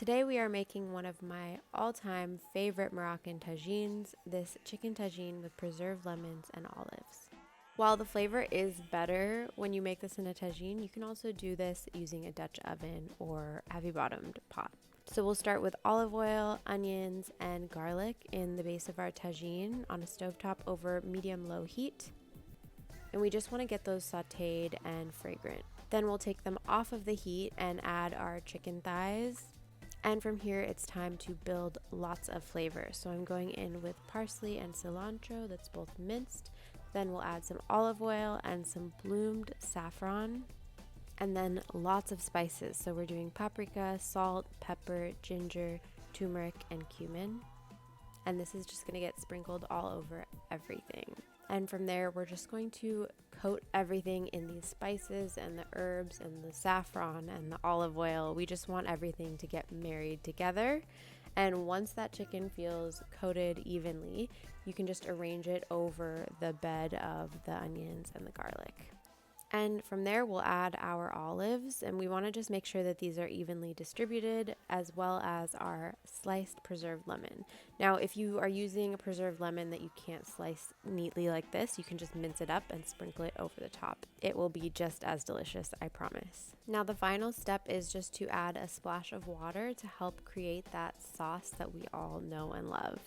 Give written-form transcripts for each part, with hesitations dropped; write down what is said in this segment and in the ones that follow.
Today we are making one of my all-time favorite Moroccan tajines, this chicken tajine with preserved lemons and olives. While the flavor is better when you make this in a tajine, you can also do this using a Dutch oven or heavy-bottomed pot. So we'll start with olive oil, onions, and garlic in the base of our tajine on a stovetop over medium-low heat. And we just want to get those sauteed and fragrant. Then we'll take them off of the heat and add our chicken thighs. And from here, it's time to build lots of flavor. So I'm going in with parsley and cilantro that's both minced. Then we'll add some olive oil and some bloomed saffron. And then lots of spices. So we're doing paprika, salt, pepper, ginger, turmeric, and cumin. And this is just going to get sprinkled all over everything. And from there, we're just going to coat everything in these spices and the herbs and the saffron and the olive oil. We just want everything to get married together. And once that chicken feels coated evenly, you can just arrange it over the bed of the onions and the garlic. And from there, we'll add our olives, and we want to just make sure that these are evenly distributed, as well as our sliced preserved lemon. Now, if you are using a preserved lemon that you can't slice neatly like this, you can just mince it up and sprinkle it over the top. It will be just as delicious, I promise. Now, the final step is just to add a splash of water to help create that sauce that we all know and love.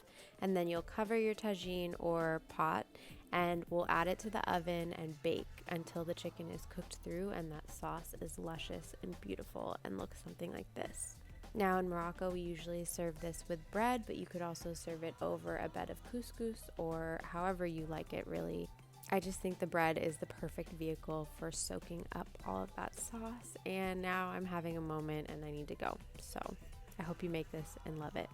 And then you'll cover your tajine or pot, and we'll add it to the oven and bake until the chicken is cooked through and that sauce is luscious and beautiful and looks something like this. Now in Morocco, we usually serve this with bread, but you could also serve it over a bed of couscous or however you like it, really. I just think the bread is the perfect vehicle for soaking up all of that sauce. And now I'm having a moment and I need to go. So I hope you make this and love it.